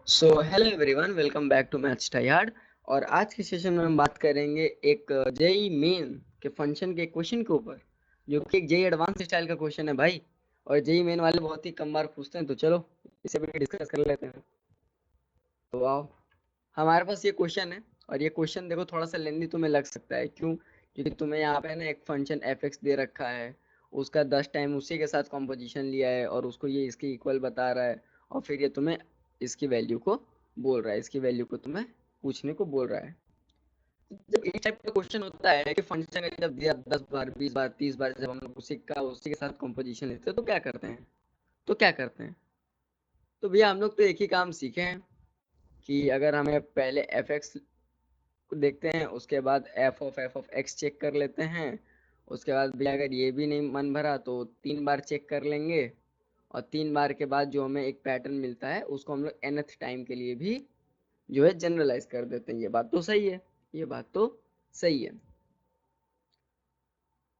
So hello everyone, welcome back to maths टाइयार्ड। और आज के सेशन में हम बात करेंगे एक जेई मेन के फंक्शन के क्वेश्चन के ऊपर, जो कि एक जेई एडवांस स्टाइल का क्वेश्चन है भाई। और जेई मेन वाले बहुत ही कम बार पूछते हैं, तो चलो इसे भी डिस्कस कर लेते हैं। तो आओ, हमारे पास ये क्वेश्चन है। और ये क्वेश्चन देखो, थोड़ा सा लेंदी तुम्हें लग सकता है। क्यों? क्योंकि तुम्हें यहाँ पे ना एक फंक्शन एफ एक्स दे रखा है, उसका 10 टाइम उसी के साथ कॉम्पोजिशन लिया है, और उसको ये इसके इक्वल बता रहा है। और फिर ये तुम्हें इसकी वैल्यू को बोल रहा है, इसकी वैल्यू को तुम्हें पूछने को बोल रहा है। जब इस टाइप का क्वेश्चन होता है कि फंक्शन का जब दिया 10 बार 20 बार 30 बार, जब हम लोग उसी के साथ कॉम्पोजिशन लेते हैं, तो क्या करते हैं? तो भैया हम लोग तो एक ही काम सीखे हैं कि अगर हमें पहले एफ एक्स देखते हैं, उसके बाद एफ ऑफ एक्स चेक कर लेते हैं। उसके बाद भी अगर ये भी नहीं मन भरा तो 3 बार चेक कर लेंगे। और 3 बार के बाद जो हमें एक पैटर्न मिलता है, उसको हम लोग nth टाइम के लिए भी जो है जनरलाइज कर देते हैं। ये बात तो सही है, ये बात तो सही है।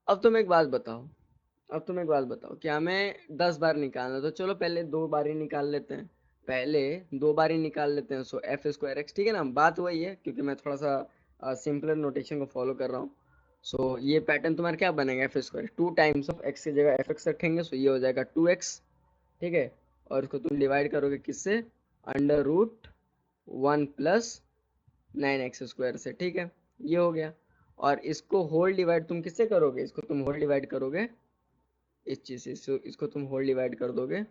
अब तुम एक बात बताओ, कि हमें 10 बार निकालना, तो चलो पहले 2 बार ही निकाल लेते हैं। पहले 2 बार ही निकाल लेते हैं। सो एफ स्क्वायर एक्स, ठीक है ना? बात वही है, क्योंकि मैं थोड़ा सा सिंपलर नोटेशन को फॉलो कर रहा हूँ। सो ये पैटर्न तुम्हारा क्या बनेगा? F square 2 times of x की जगह एफ एक्स रखेंगे, सो ये हो जाएगा 2x। ठीक है। और इसको तुम डिवाइड करोगे किससे? √1 + 9x² से। ठीक है, ये हो गया। और इसको होल डिवाइड तुम किससे करोगे? इसको तुम होल डिवाइड करोगे इस चीज से। इसको तुम होल डिवाइड कर दोगे।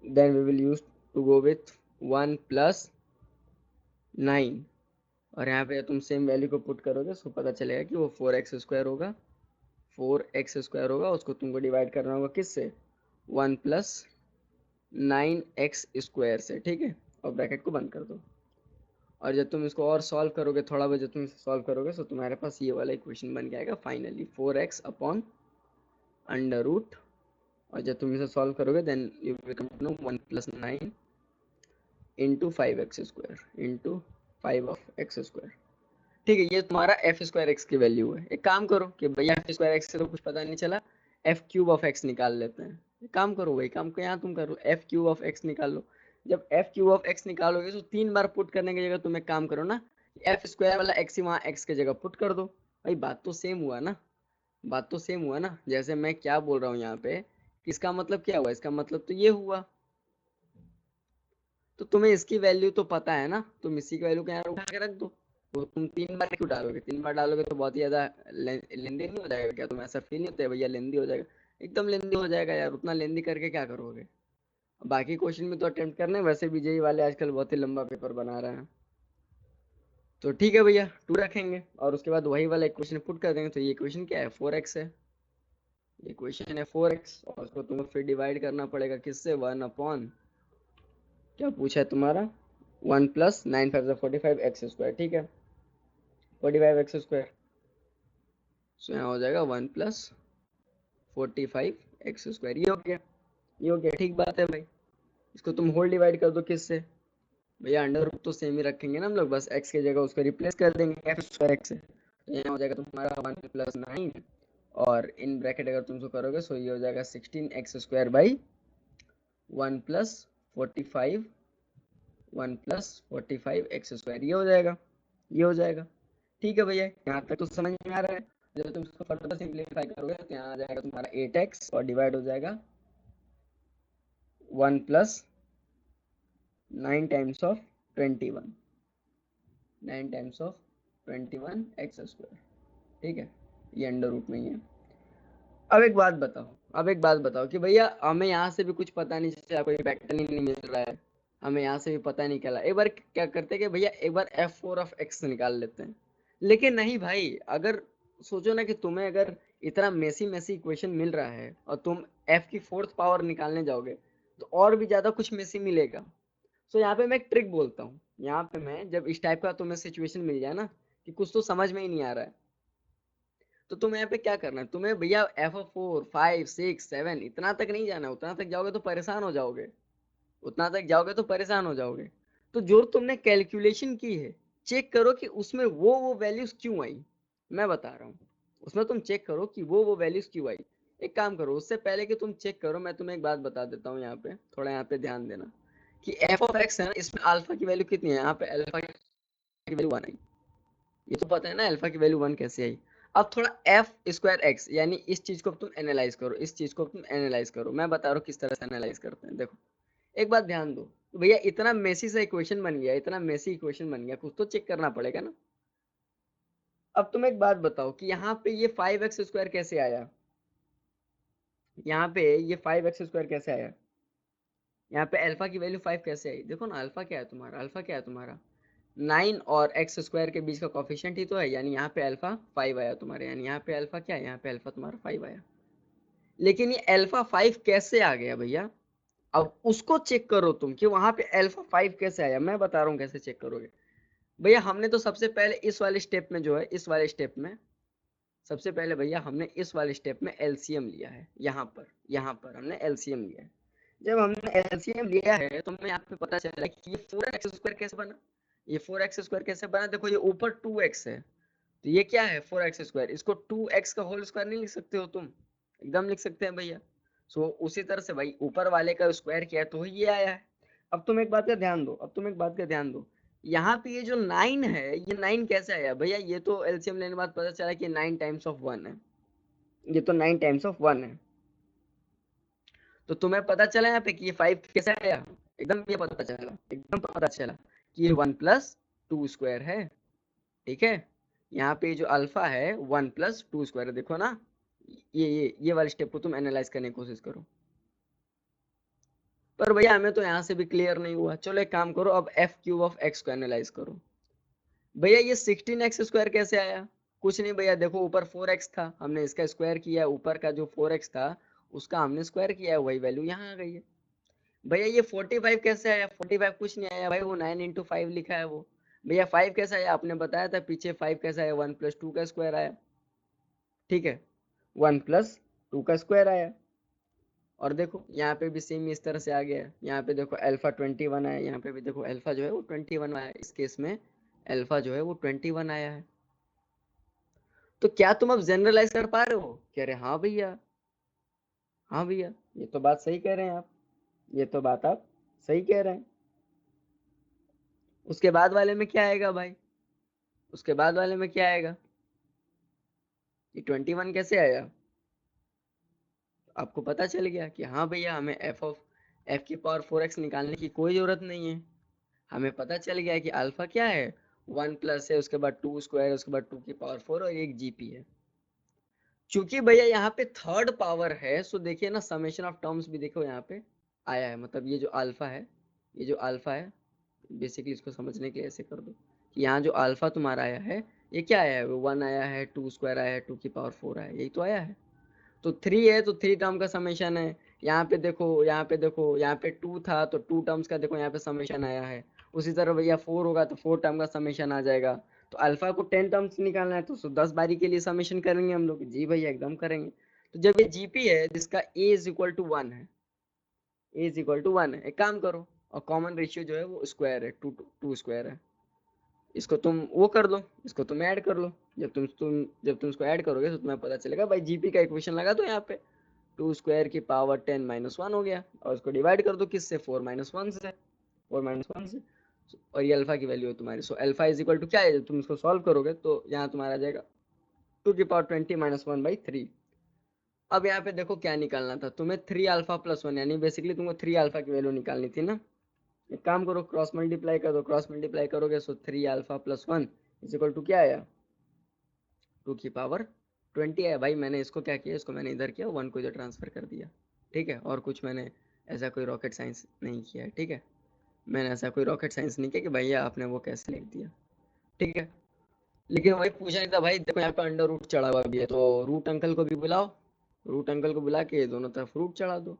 Then we will use to go with 1 + 9। और यहाँ पे तुम सेम वैल्यू को पुट करोगे, सो पता चलेगा कि वो 4x² होगा। 4x² होगा, उसको तुमको डिवाइड करना होगा किससे? 1 + 9x² से। ठीक है, और ब्रैकेट को बंद कर दो। और जब तुम इसको और सॉल्व करोगे, थोड़ा बहुत जब तुम इसे सॉल्व करोगे, तो तुम्हारे पास ये वाला इक्वेशन बन जाएगा फाइनली 4x/√। और जब तुम इसे सॉल्व करोगे, then you will come to know 1 + 9 into 5x² into 5 of x²। ठीक है, ये तुम्हारा f²x की वैल्यू है। एक काम करो कि भैया f²x से तो कुछ पता नहीं चला, f³ निकाल लेते हैं। एक काम करो, वही काम को यहाँ तुम करो, f³ निकाल लो। जब f³ निकालोगे, तो 3 बार पुट करने की जगह तुम एक काम करो ना, f² वाला x ही वहाँ x की जगह पुट कर दो। भाई बात तो सेम हुआ ना, जैसे मैं क्या बोल रहा हूँ यहाँ पे, इसका मतलब क्या हुआ? इसका मतलब तो ये हुआ। तो तुम्हें इसकी वैल्यू तो पता है ना, तुम इसी की वैल्यू को यहाँ उठा के रख दो। तो तुम 3 बार क्यों डालोगे? 3 बार डालोगे तो बहुत ही ज्यादा लेंदी नहीं हो जाएगा क्या? तुम ऐसा फील नहीं होता है भैया लेंदी हो जाएगा? एकदम लेंदी हो जाएगा यार, उतना लेंदी करके क्या करोगे? बाकी क्वेश्चन में तो अटेम्प्ट करने, वैसे भी जेई वाले आजकल बहुत ही लंबा पेपर बना रहे हैं। तो ठीक है भैया, 2 रखेंगे और उसके बाद वही वाला इक्वेशन पुट कर देंगे। तो ये इक्वेशन क्या है? 4x है। ये इक्वेशन है 4x, और उसको तुम्हें फिर डिवाइड करना पड़ेगा किससे? 1 क्या पूछा है तुम्हारा? 1 + 9 5 45 x²। ठीक है, 45 x²। सो यहाँ हो जाएगा 1 + 45 x²। ये हो गया, ये हो गया। ठीक बात है भाई। इसको तुम होल डिवाइड कर दो किससे? भैया अंडर रूट तो सेम ही रखेंगे ना हम लोग, बस x की जगह उसको रिप्लेस कर देंगे f²x से। तो यहाँ हो जाएगा तुम्हारा 1 + 9। और इन ब्रैकेट अगर तुम करोगे, सो ये हो जाएगा 16x² 1 + 45 x²। ये हो जाएगा, ये हो जाएगा। ठीक है भैया, यहाँ तक तो समझ में आ रहा है। जब तुम इसको फर्दर सिंप्लीफाई करोगे, तो यहाँ आ जाएगा तुम्हारा 8x, और डिवाइड हो जाएगा 1 + 9 times of 21। 9 times of 21 x²। ठीक है, ये अंडर रूट में ही है। अब एक बात बताओ कि भैया हमें यहाँ से भी कुछ पता नहीं चला, कोई पैटर्न ही नहीं मिल रहा है, हमें यहाँ से भी पता नहीं चला। एक बार क्या करते हैं कि भैया एक बार f4 निकाल लेते हैं। लेकिन नहीं भाई, अगर सोचो ना कि तुम्हें अगर इतना मेसी मेसी इक्वेशन मिल रहा है, और तुम f की 4th पावर निकालने जाओगे, तो और भी ज्यादा कुछ मेसी मिलेगा। सो यहाँ पे मैं एक ट्रिक बोलता हूँ। यहाँ पे मैं जब इस टाइप का तुम्हें सिचुएशन मिल जाए ना, कि कुछ तो समझ में ही नहीं आ रहा है, तो तुम्हें यहाँ पे क्या करना है? तुम्हें भैया f4 5 6 7 इतना तक नहीं जाना है। उतना तक जाओगे तो परेशान हो जाओगे, तो जो तुमने कैलकुलेशन की है, चेक करो कि उसमें वो वैल्यूज क्यों आई। मैं बता रहा हूँ, उसमें तुम चेक करो कि वो वैल्यूज क्यों आई। एक काम करो, उससे पहले कि तुम चेक करो, मैं तुम्हें एक बात बता देता हूँ। यहाँ पे थोड़ा यहाँ पे ध्यान देना कि एफ ऑफ एक्स है ना, इसमें अल्फा की वैल्यू कितनी है, यहाँ पे अल्फा की वैल्यू 1 आई। ये तो पता है ना अल्फा की वैल्यू 1 कैसे आई। अब थोड़ा एफ स्क्वायर एक्स, यानी इस चीज को तुम एनालाइज करो, इस चीज को तुम एनालाइज करो। मैं बता रहा हूँ किस तरह से एनालाइज करते हैं। देखो एक बात ध्यान दो भैया, इतना मेसी सा इक्वेशन बन गया, इतना मेसी इक्वेशन बन गया, कुछ तो चेक करना पड़ेगा ना। अब तुम एक बात बताओ कि यहाँ पे ये 5x² कैसे आया, यहाँ पे ये 5x² कैसे आया, यहाँ पे अल्फा की वैल्यू 5 कैसे आई। देखो ना अल्फा क्या है तुम्हारा, अल्फा क्या है तुम्हारा 9 और x² के बीच का कोफिशिएंट ही तो है, यानी यहाँ पे अल्फा 5 आया तुम्हारे, यानी यहाँ पे अल्फा क्या है, यहाँ पे अल्फा तुम्हारा 5 आया। लेकिन ये अल्फा 5 कैसे आ गया भैया, अब उसको चेक करो तुम कि वहां पे अल्फा 5 कैसे आया। मैं बता रहा हूँ कैसे चेक करोगे भैया। हमने तो सबसे पहले इस वाले स्टेप में जो है, इस वाले स्टेप में सबसे पहले भैया हमने इस वाले स्टेप में एलसीएम लिया है। यहाँ पर हमने एलसीएम लिया है। जब हमने एलसीएम लिया है तो हमें यहाँ पे पता चला कि ये 4x² कैसे बना, ये 4x² कैसे बना। देखो ये ऊपर 2x है, तो ये क्या है 4x², इसको 2x का होल स्क्वायर नहीं लिख सकते हो तुम, एकदम लिख सकते हैं भैया। सो उसी तरह से भाई ऊपर वाले का स्क्वायर किया है तो ये आया है। अब तुम एक बात का ध्यान दो, अब तुम एक बात का ध्यान दो, यहाँ पे ये जो 9 है, ये 9 कैसे आया भैया, ये तो एलसीएम लेने के बाद पता चला कि 9 टाइम्स ऑफ 1 है, ये तो 9 टाइम्स ऑफ 1 है। तो तुम्हें पता चला यहाँ पे कि ये 5 कैसे आया, एकदम ये पता चला, एकदम पता चला कि ये 1+2² है। ठीक है, यहाँ पे जो अल्फा है 1+2² है। देखो ना ये वाले स्टेप को तुम एनालाइज करने की कोशिश करो। पर भैया हमें तो यहाँ से भी क्लियर नहीं हुआ। चलो एक काम करो, अब f³ को एनालाइज करो। भैया ये 16x² कैसे आया, कुछ नहीं भैया, देखो ऊपर 4x था, हमने इसका स्क्वायर किया, ऊपर का जो 4x था उसका हमने स्क्वायर किया, वही वैल्यू यहाँ आ गई है। भैया ये 45 कैसे आया, 45 कुछ नहीं आया भाई, वो 9 × 5 लिखा है वो। भैया 5 कैसे आया, आपने बताया था पीछे 5 कैसे आया, 1+2 का स्क्वायर आया। ठीक है, 1+2 का स्क्वायर आया। और देखो यहाँ पे भी सेम इस तरह से आ गया है, यहाँ पे देखो अल्फा 21 आया, यहाँ पे भी देखो अल्फा जो है वो 21 आया, इस केस में अल्फा जो है वो 21 आया है। तो क्या तुम अब जनरलाइज कर पा रहे हो, कह रहे हाँ भैया, हाँ भैया ये तो बात सही कह रहे हैं आप, ये तो बात आप सही कह रहे हैं। उसके बाद वाले में क्या आएगा भाई, उसके बाद वाले में क्या आएगा, ये 21 कैसे आया। आपको पता चल गया कि हाँ भैया हमें f की पावर 4x निकालने की कोई जरूरत नहीं है। हमें पता चल गया कि अल्फा क्या है 1+ है, उसके बाद 2² है, उसके बाद 2 की पावर 4 और एक जीपी है। चूंकि भैया यहाँ पे थर्ड पावर है, सो देखिए ना समेशन ऑफ टर्म्स भी देखो यहाँ पे आया है, मतलब ये जो अल्फा है, ये जो अल्फा है, बेसिकली इसको समझने के लिए ऐसे कर दो कि यहाँ जो अल्फा तुम्हारा आया है ये क्या आया है, 1 आया है, 2² आया है, 2 की पावर 4 आया है, यही तो आया है। तो 3 है तो 3 टर्म का समेशन है। यहाँ पे देखो, यहाँ पे देखो, यहाँ पे 2 था तो 2 टर्म्स का देखो यहाँ पे समेशन आया है। उसी तरह भैया 4 होगा तो 4 टर्म का समेशन आ जाएगा। तो अल्फा को 10 टर्म्स निकालना है तो 10 बारी के लिए समेशन करेंगे हम लोग, जी भैया एकदम करेंगे। तो जब ये जीपी है जिसका a=1 है, a=1 है, एक काम करो, और कॉमन रेशियो जो है वो स्क्वायर है, 2 है, इसको तुम वो कर लो, इसको तुम ऐड कर लो। जब तुम इसको ऐड करोगे तो तुम्हें पता चलेगा भाई, जीपी का इक्वेशन लगा दो यहाँ पे, 2² की पावर 10 - 1 हो गया, और उसको डिवाइड कर दो किससे, 4 - 1 से, 4 - 1 से। और ये अल्फा की वैल्यू है तुम्हारी। So alpha is equal to क्या है, जब तुम इसको सॉल्व करोगे तो यहाँ तुम्हारा आ जाएगा 2 की पावर 20 - 1/3। अब यहाँ पे देखो क्या निकालना था तुम्हें, 3α+1, यानी बेसिकली तुमको 3α की वैल्यू निकालनी थी ना। एक काम करो, क्रॉस मल्टीप्लाई कर दो, क्रॉस मल्टीप्लाई करोगे सो 3α+1 इज इक्वल टू क्या आया, 2 की पावर 20 है। भाई मैंने इसको क्या किया, इसको मैंने इधर किया, 1 को इधर ट्रांसफर कर दिया। ठीक है, और कुछ मैंने ऐसा कोई रॉकेट साइंस नहीं किया है। ठीक है, मैंने ऐसा कोई रॉकेट साइंस नहीं किया कि भैया आपने वो कैसे लिख दिया। ठीक है, लेकिन वही पूछा नहीं था भाई, देखो यहाँ पे अंडर रूट चढ़ा हुआ भी है, तो रूट अंकल को भी बुलाओ, रूट अंकल को बुला के दोनों तरफ रूट चढ़ा दो।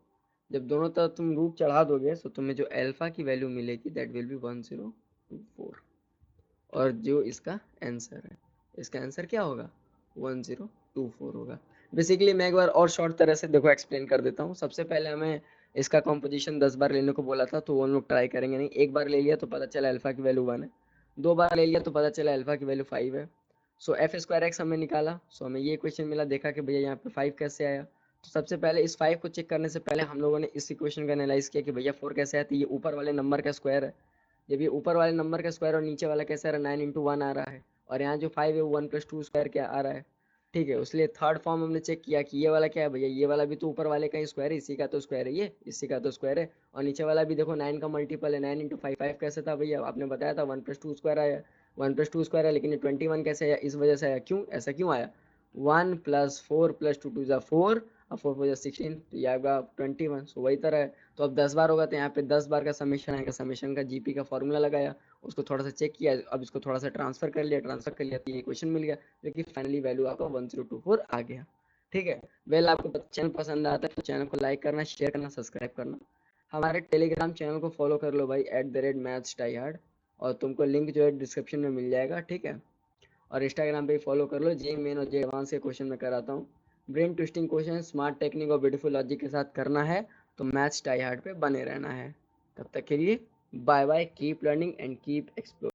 जब दोनों तरफ तुम रूट चढ़ा दोगे तो तुम्हें जो अल्फा की वैल्यू मिलेगी दैट विल बी 1024, और जो इसका आंसर है, इसका आंसर क्या होगा 1024 होगा। बेसिकली मैं एक बार और शॉर्ट तरह से देखो एक्सप्लेन कर देता हूँ। सबसे पहले हमें इसका कॉम्पोजिशन 10 बार लेने को बोला था, तो वो हम लोग ट्राई करेंगे नहीं। एक बार ले लिया तो पता चला अल्फा की वैल्यू 1 है, 2 बार ले लिया तो पता चला अल्फा की वैल्यू 5 है। सो f² x हमने निकाला, सो हमें ये क्वेश्चन मिला, देखा कि भैया यहाँ पे 5 कैसे आया, तो सबसे पहले इस 5 को चेक करने से पहले हम लोगों ने इस इक्वेशन का एनालाइज किया कि भैया 4 कैसे है, तो ये ऊपर वाले नंबर का स्क्वायर है। जब ये ऊपर वाले नंबर का स्क्वायर और नीचे वाला कैसे आ रहा है, 9 इंटू 1 आ रहा है, और यहाँ जो 5 है वो 1 प्लस 2 स्क्वायर क्या आ रहा है। ठीक है, उसलिए थर्ड फॉर्म हमने चेक किया कि ये वाला क्या है भैया, ये वाला भी तो ऊपर वाले का ही स्क्वायर है, इसी का तो स्क्वायर है, ये इसी का तो स्क्वायर है। और नीचे वाला भी देखो 9 का मल्टीपल है, 9 इंटू 5, 5 कैसे था भैया, आपने बताया था 1 प्लस 2 स्क्वायर आया, 1 प्लस 2 स्क्वायर है, लेकिन ये 21 कैसे आया, इस वजह से आया। क्यों ऐसा क्यों आया, 1 प्लस 4 प्लस 2 टू ज़ा 4 और 4 4 16, तो ये आएगा 21। सो वही तरह है, तो अब 10 बार होगा तो यहाँ पे 10 बार का समेशन आएगा, समेशन का जीपी का फॉर्मूला लगाया, उसको थोड़ा सा चेक किया, अब इसको थोड़ा सा ट्रांसफर कर लिया, तो ये इक्वेशन मिल गया, जो कि फाइनली वैल्यू आपका 1024 आ गया। ठीक है, वेल आपको चैनल पसंद आता है तो चैनल को लाइक करना, शेयर करना, सब्सक्राइब करना। हमारे टेलीग्राम चैनल को फॉलो कर लो भाई, @mathstryhard, और तुमको लिंक जो है डिस्क्रिप्शन में मिल जाएगा। ठीक है, और इंस्टाग्राम पे फॉलो कर लो, जे मेन और जे एडवांस के क्वेश्चन मैं कराता हूँ। Brain twisting question smart technique और ब्यूटीफुल लॉजिक के साथ करना है तो मैथ्स टाई हार्ड पे बने रहना है। तब तक के लिए bye bye, keep learning and keep explore.